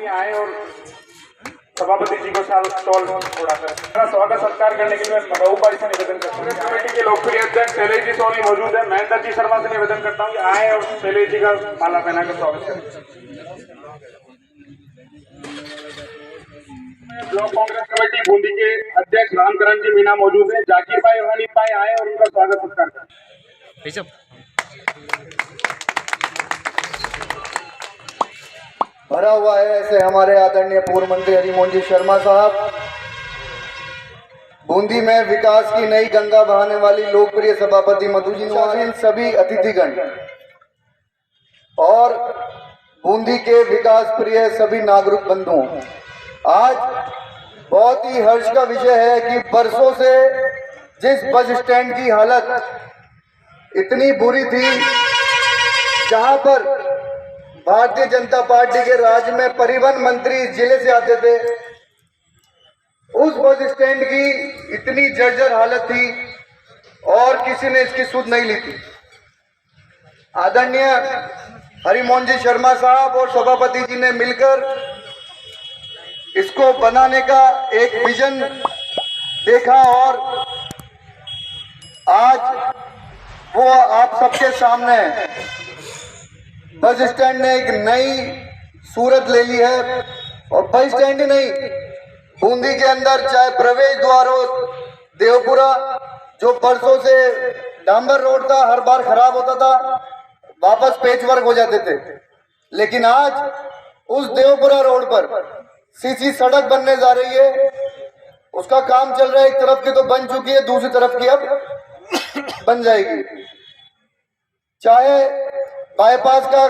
आदमी आए और सभापति जी को स्टॉल छोड़ा कर स्वागत सत्कार करने के लिए मैं मगऊबाई से निवेदन करता हूँ। कमेटी के लोकप्रिय अध्यक्ष शैलेश जी सोनी मौजूद है। महेंद्र जी शर्मा से निवेदन करता हूँ कि आए और शैलेश जी का माला पहनाकर स्वागत करें। ब्लॉक कांग्रेस कमेटी बूंदी के अध्यक्ष रामकरण जी मीना मौजूद है। जाकिर भाई और हनीफ भाई आए और उनका स्वागत सत्कार करें। भरा हुआ है ऐसे हमारे आदरणीय पूर्व मंत्री हरिमोहन जी शर्मा साहब। बूंदी में विकास की नई गंगा बहाने वाली लोकप्रिय सभापति मधु जी नवाज़, सभी अतिथिगण और बूंदी के विकास प्रिय सभी नागरिक बंधुओं, आज बहुत ही हर्ष का विषय है कि बरसों से जिस बस स्टैंड की हालत इतनी बुरी थी, जहां पर भारतीय जनता पार्टी के राज्य में परिवहन मंत्री जिले से आते थे, उस बस स्टैंड की इतनी जर्जर हालत थी और किसी ने इसकी सुध नहीं ली थी। आदरणीय हरिमोहन जी शर्मा साहब और सभापति जी ने मिलकर इसको बनाने का एक विजन देखा और आज वो आप सबके सामने बस स्टैंड ने एक नई सूरत ले ली है। और बस स्टैंड ही नहीं, बूंदी के अंदर चाहे प्रवेश द्वार हो देवपुरा, जो परसों से डांबर रोड था, हर बार खराब होता था, वापस पेच वर्क हो जाते थे, लेकिन आज उस देवपुरा रोड पर सीसी सड़क बनने जा रही है। उसका काम चल रहा है, एक तरफ की तो बन चुकी है, दूसरी तरफ की अब बन जाएगी। चाहे बाईपास का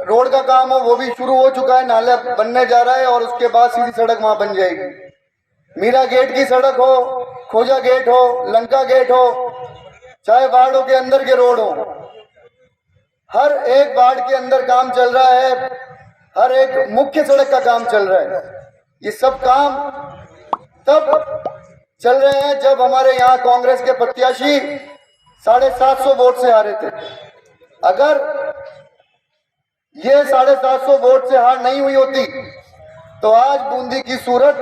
रोड का काम हो, वो भी शुरू हो चुका है, नाला बनने जा रहा है और उसके बाद सीधी सड़क वहां बन जाएगी। मीरा गेट की सड़क हो, खोजा गेट हो, लंका गेट हो, चाहे वार्डों के अंदर के रोड हो, हर एक वार्ड के अंदर काम चल रहा है, हर एक मुख्य सड़क का काम चल रहा है। ये सब काम तब चल रहे हैं जब हमारे यहाँ कांग्रेस के प्रत्याशी 750 वोट से हारे थे। अगर ये 750 वोट से हार नहीं हुई होती तो आज बूंदी की सूरत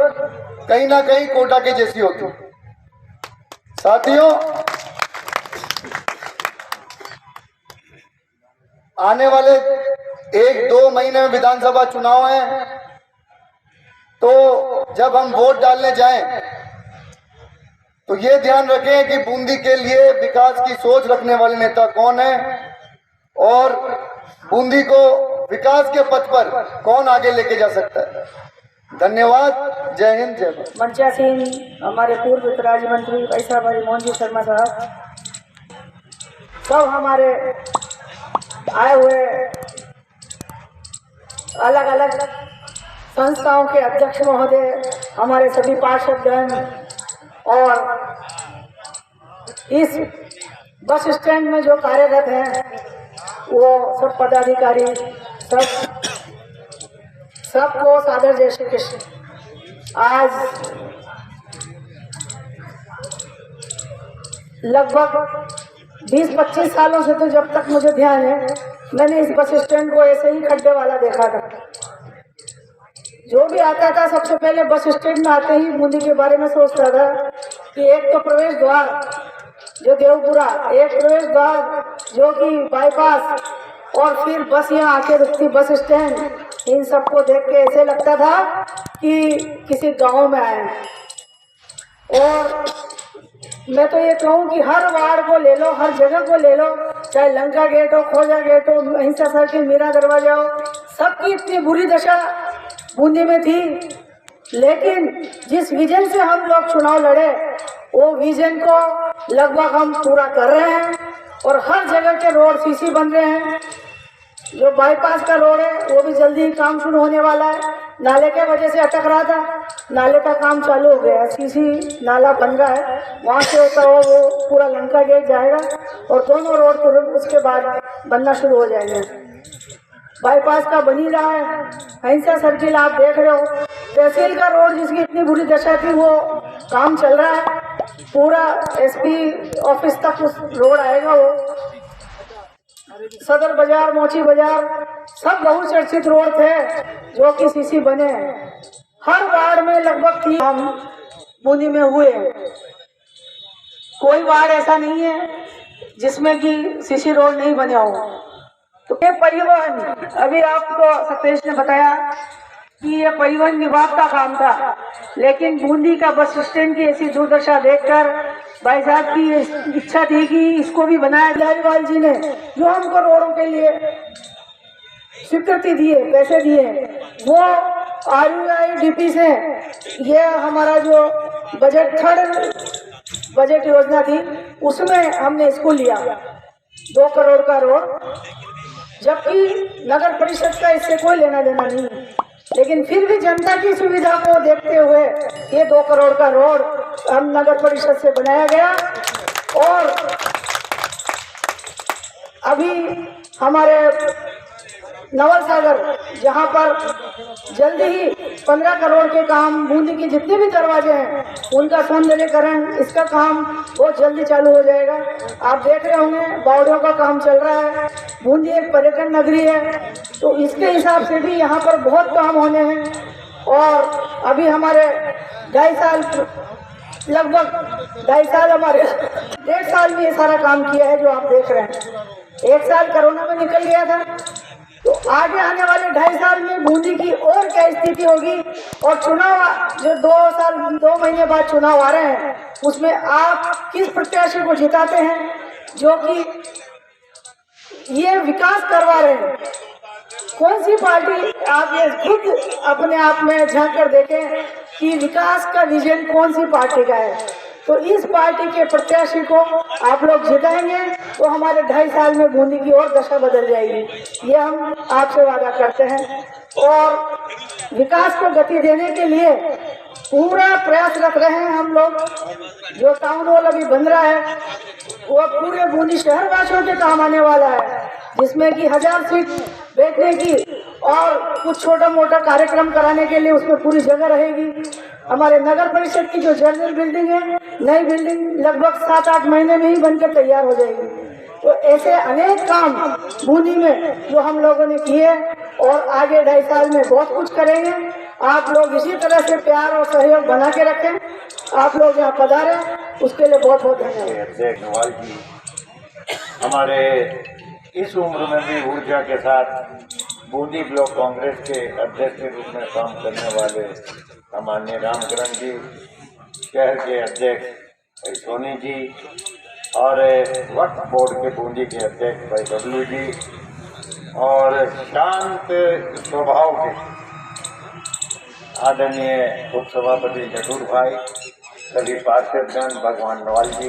कहीं ना कहीं कोटा के जैसी होती। साथियों, आने वाले 1-2 महीने में विधानसभा चुनाव है, तो जब हम वोट डालने जाएं तो ये ध्यान रखें कि बूंदी के लिए विकास की सोच रखने वाले नेता कौन है और बूंदी को विकास के पथ पर कौन आगे लेके जा सकता है। धन्यवाद। जय हिंद, जय भारत। मंचासीन हमारे पूर्व वित्त राज्य मंत्री भाई साहब हरिमोहन जी शर्मा साहब, सब हमारे आए हुए अलग अलग संस्थाओं के अध्यक्ष महोदय, हमारे सभी पार्षदगण और इस बस स्टैंड में जो कार्यरत हैं वो सब पदाधिकारी, सबको सादर जय श्री कृष्ण। आज लगभग 20-25 सालों से, तो जब तक मुझे ध्यान है, मैंने इस बस स्टैंड को ऐसे ही खड्डे वाला देखा था। जो भी आता था सबसे पहले बस स्टैंड में आते ही बूंदी के बारे में सोचता था कि एक तो प्रवेश द्वार जो देवपुरा, एक प्रवेश द्वार जो कि बाईपास, और फिर बस यहाँ आके रुकती बस स्टैंड। इन सबको देख के ऐसे लगता था कि किसी गांव में आए। और मैं तो ये कहूँ कि हर वार्ड को ले लो, हर जगह को ले लो, चाहे लंका गेट हो, खोजा गेट हो, अहिंसा सर्किल, मीरा दरवाजा हो, सबकी इतनी बुरी दशा बूंदी में थी। लेकिन जिस विजन से हम लोग चुनाव लड़े, वो विजन को लगभग हम पूरा कर रहे हैं और हर जगह के रोड सीसी बन रहे हैं। जो बाईपास का रोड है वो भी जल्दी ही काम शुरू होने वाला है। नाले के वजह से अटक रहा था, नाले का काम चालू हो गया, सीसी नाला बन रहा है, वहाँ से होता हुआ वो पूरा लंका गेट जाएगा और दोनों रोड तुरंत उसके बाद बनना शुरू हो जाएंगे। बाईपास का बन ही रहा है, अहिंसा सर्किल आप देख रहे हो, तहसील का रोड जिसकी इतनी बुरी दशा थी वो काम चल रहा है, पूरा एसपी ऑफिस तक उस रोड आएगा वो। सदर बाजार, मोची बाजार सब बहुचर्चित रोड थे जो कि सीसी बने हैं। हर वार्ड में लगभग 3 हम बूंदी में हुए। कोई वार्ड ऐसा नहीं है जिसमें कि सीसी रोड नहीं बने हो। तो ये परिवहन, अभी आपको सतीश ने बताया कि ये परिवहन विभाग का काम था, लेकिन बूंदी का बस स्टैंड की ऐसी दुर्दशा देखकर भाई साहब की इच्छा थी कि इसको भी बनाया। धारीवाल जी ने जो हमको रोडों के लिए स्वीकृति दिए, पैसे दिए, वो RUIDP से ये हमारा जो बजट, थर्ड बजट योजना थी, उसमें हमने इसको लिया 2 करोड़ का रोड, जबकि नगर परिषद का इससे कोई लेना देना नहीं है। लेकिन फिर भी जनता की सुविधा को देखते हुए ये 2 करोड़ का रोड हम नगर परिषद से बनाया गया। और अभी हमारे नवल सागर, जहाँ पर जल्दी ही 15 करोड़ के काम, बूंदी के जितने भी दरवाजे हैं उनका सौंदर्यीकरण, इसका काम बहुत जल्दी चालू हो जाएगा। आप देख रहे होंगे बावड़ियों का काम चल रहा है। बूंदी एक पर्यटन नगरी है, तो इसके हिसाब से भी यहाँ पर बहुत काम होने हैं। और अभी हमारे 2.5 साल, लगभग 2.5 साल, हमारे 1.5 साल में ये सारा काम किया है जो आप देख रहे हैं। 1 साल कोरोना में निकल गया था, तो आगे आने वाले 2.5 साल में बूंदी की और क्या स्थिति होगी। और चुनाव जो 2 महीने बाद चुनाव आ रहे हैं, उसमें आप किस प्रत्याशी को जिताते हैं जो कि ये विकास करवा रहे हैं? कौन सी पार्टी? आप ये खुद अपने आप में झांक कर देखें कि विकास का विजन कौन सी पार्टी का है। तो इस पार्टी के प्रत्याशी को आप लोग जिताएंगे तो हमारे 2.5 साल में बूंदी की और दशा बदल जाएगी, ये हम आपसे वादा करते हैं। और विकास को गति देने के लिए पूरा प्रयासरत रहे हैं हम लोग। जो टाउन हॉल अभी बन रहा है वो पूरे बूंदी शहर वासियों के काम आने वाला है, जिसमें कि 1000 सीट बैठने की और कुछ छोटा मोटा कार्यक्रम कराने के लिए उसमें पूरी जगह रहेगी। हमारे नगर परिषद की जो जर्नल बिल्डिंग है, नई बिल्डिंग लगभग 7-8 महीने में ही बनकर तैयार हो जाएगी। तो ऐसे अनेक काम बूंदी में जो हम लोगों ने किए और आगे 2.5 साल में बहुत कुछ करेंगे। आप लोग इसी तरह से प्यार और सहयोग बना के रखें। आप लोग यहाँ पधारे, उसके लिए बहुत बहुत धन्यवाद। अध्यक्ष नवाल जी, हमारे इस उम्र में भी ऊर्जा के साथ बूंदी ब्लॉक कांग्रेस के अध्यक्ष के रूप में काम करने वाले माननीय रामकरण जी, शहर के अध्यक्ष सोनी जी और वक्फ बोर्ड के बूंदी के अध्यक्ष भाई डब्लू जी और शांत स्वभाव के आदरणीय उप सभापति जटूर भाई, सभी पार्षदगण, भगवान नवाल जी,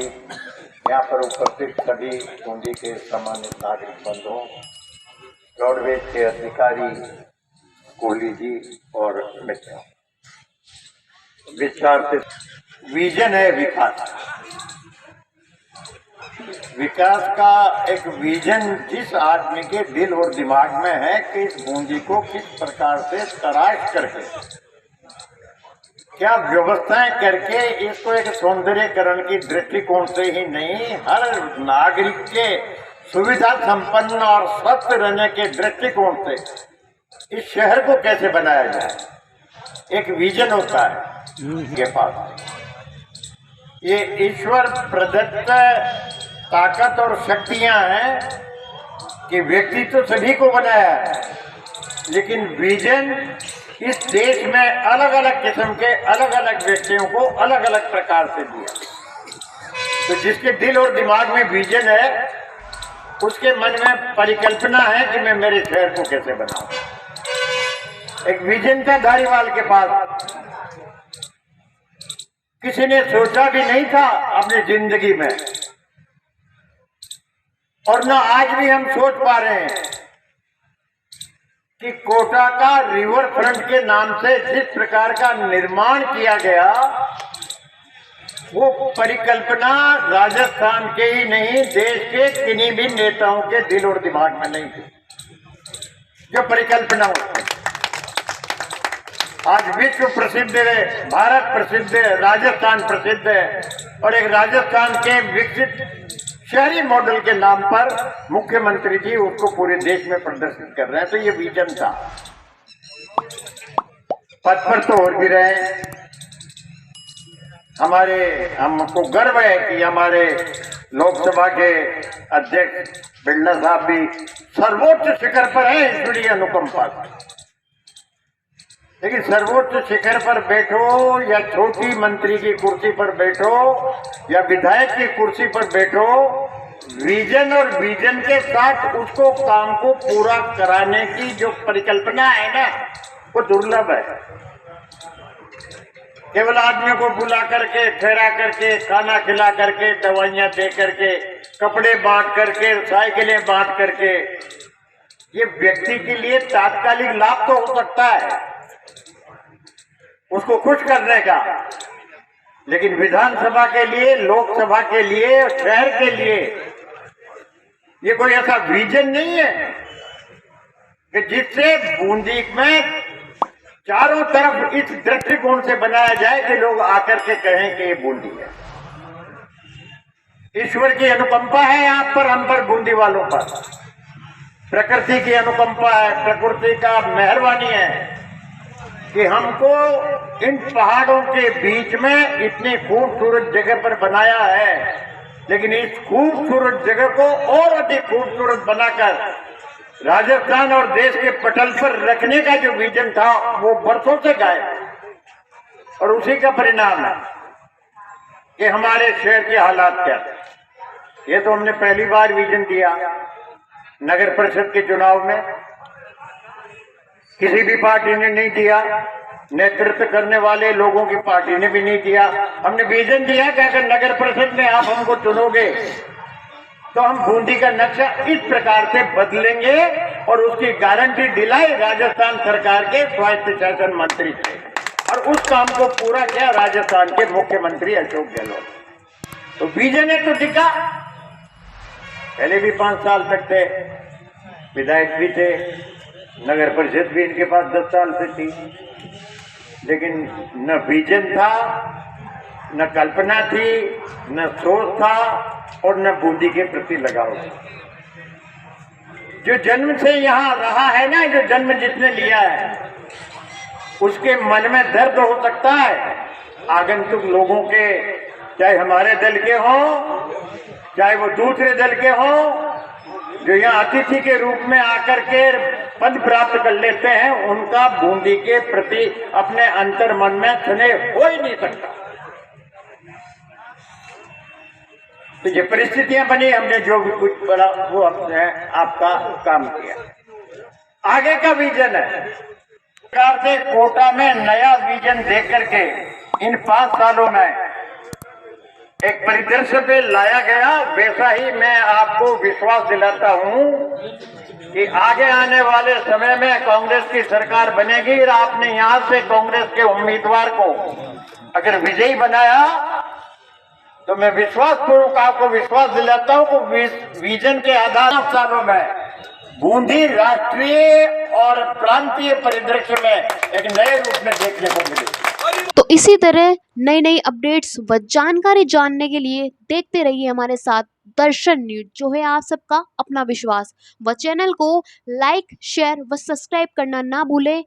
यहाँ पर उपस्थित सभी बूंदी के सम्मानित नागरिक बंधुओं, रोडवेज के अधिकारी, कोहली जी और मित्रों, विस्तार से विजन है विकास। विकास का एक विजन जिस आदमी के दिल और दिमाग में है कि इस बूंदी को किस प्रकार से तराश करके, क्या व्यवस्थाएं करके इसको एक सौंदर्यकरण की दृष्टिकोण से ही नहीं, हर नागरिक के सुविधा संपन्न और स्वस्थ रहने के दृष्टिकोण से इस शहर को कैसे बनाया जाए, एक विजन होता है के पास। ये ईश्वर प्रदत्त ताकत और शक्तियां हैं कि व्यक्ति तो सभी को बनाया है, लेकिन विजन इस देश में अलग अलग किस्म के अलग अलग व्यक्तियों को अलग अलग प्रकार से दिया। तो जिसके दिल और दिमाग में विजन है, उसके मन में परिकल्पना है कि मैं मेरे शहर को कैसे बनाऊं। एक विजन था धारीवाल के पास, किसी ने सोचा भी नहीं था अपनी जिंदगी में, और न आज भी हम सोच पा रहे हैं कि कोटा का रिवर फ्रंट के नाम से जिस प्रकार का निर्माण किया गया, वो परिकल्पना राजस्थान के ही नहीं, देश के किन्हीं भी नेताओं के दिल और दिमाग में नहीं थी जो परिकल्पना होती। आज विश्व प्रसिद्ध है, भारत प्रसिद्ध है, राजस्थान प्रसिद्ध है, और एक राजस्थान के विकसित शहरी मॉडल के नाम पर मुख्यमंत्री जी उसको पूरे देश में प्रदर्शित कर रहे हैं। तो ये विजन था। पद पर तो और भी रहे। हमको गर्व है कि हमारे लोकसभा के अध्यक्ष बिरला साहब भी सर्वोच्च शिखर पर है ईश्वरीय अनुकंपा। लेकिन सर्वोच्च शिखर पर बैठो या छोटी मंत्री की कुर्सी पर बैठो या विधायक की कुर्सी पर बैठो, विजन और विजन के साथ उसको काम को पूरा कराने की जो परिकल्पना है ना, वो दुर्लभ है। केवल आदमियों को बुला करके, ठहरा करके, खाना खिला करके, दवाइयां दे करके, कपड़े बांट करके, साइकिलें बांट करके, ये व्यक्ति के लिए तात्कालिक लाभ तो हो सकता है उसको खुश करने का, लेकिन विधानसभा के लिए, लोकसभा के लिए, शहर के लिए ये कोई ऐसा विजन नहीं है कि जिससे बूंदी में चारों तरफ इस दृष्टिकोण से बनाया जाए कि लोग आकर के कहें कि ये बूंदी है। ईश्वर की अनुकंपा है आप पर, हम पर, बूंदी वालों पर। प्रकृति की अनुकंपा है, प्रकृति का मेहरबानी है कि हमको इन पहाड़ों के बीच में इतनी खूबसूरत जगह पर बनाया है। लेकिन इस खूबसूरत जगह को और अधिक खूबसूरत बनाकर राजस्थान और देश के पटल पर रखने का जो विजन था वो बरसों से गायब। और उसी का परिणाम है कि हमारे शहर के हालात क्या थे। ये तो हमने पहली बार विजन दिया नगर परिषद के चुनाव में, किसी भी पार्टी ने नहीं दिया, नेतृत्व करने वाले लोगों की पार्टी ने भी नहीं दिया। हमने विजन दिया कि अगर नगर परिषद में आप हमको चुनोगे तो हम बूंदी का नक्शा इस प्रकार से बदलेंगे, और उसकी गारंटी दिलाई राजस्थान सरकार के स्वायत्त शासन मंत्री से, और उस काम को पूरा किया राजस्थान के मुख्यमंत्री अशोक गहलोत। तो विजन है तो दिखा। पहले भी 5 साल तक थे, विधायक भी थे, नगर परिषद भी इनके पास 10 साल से थी, लेकिन न विजन था, न कल्पना थी, न सोच था, और न बूंदी के प्रति लगाव। जो जन्म से यहाँ रहा है ना, जो जन्म जिसने लिया है, उसके मन में दर्द हो सकता है आगंतुक लोगों के, चाहे हमारे दल के हों, चाहे वो दूसरे दल के हों, जो यहाँ अतिथि के रूप में आकर के पद प्राप्त कर लेते हैं, उनका बूंदी के प्रति अपने अंतर मन में स्नेह हो ही नहीं सकता। तो ये परिस्थितियां बनी, हमने जो भी कुछ बड़ा वो हमने आपका काम किया। आगे का विजन है सरकार से कोटा में नया विजन देख करके इन 5 सालों में एक परिदृश्य पे लाया गया। वैसा ही मैं आपको विश्वास दिलाता हूं कि आगे आने वाले समय में कांग्रेस की सरकार बनेगी, और आपने यहां से कांग्रेस के उम्मीदवार को अगर विजयी बनाया तो मैं विश्वासपूर्वक आपको विश्वास दिलाता हूं कि विजन के आधार सालों में बूंदी राष्ट्रीय और प्रांतीय परिदृश्य में एक नए रूप में देखने को मिलेगी। तो इसी तरह नई नई अपडेट्स व जानकारी जानने के लिए देखते रहिए हमारे साथ दर्शन न्यूज, जो है आप सबका अपना विश्वास। व चैनल को लाइक, शेयर व सब्सक्राइब करना ना भूलें।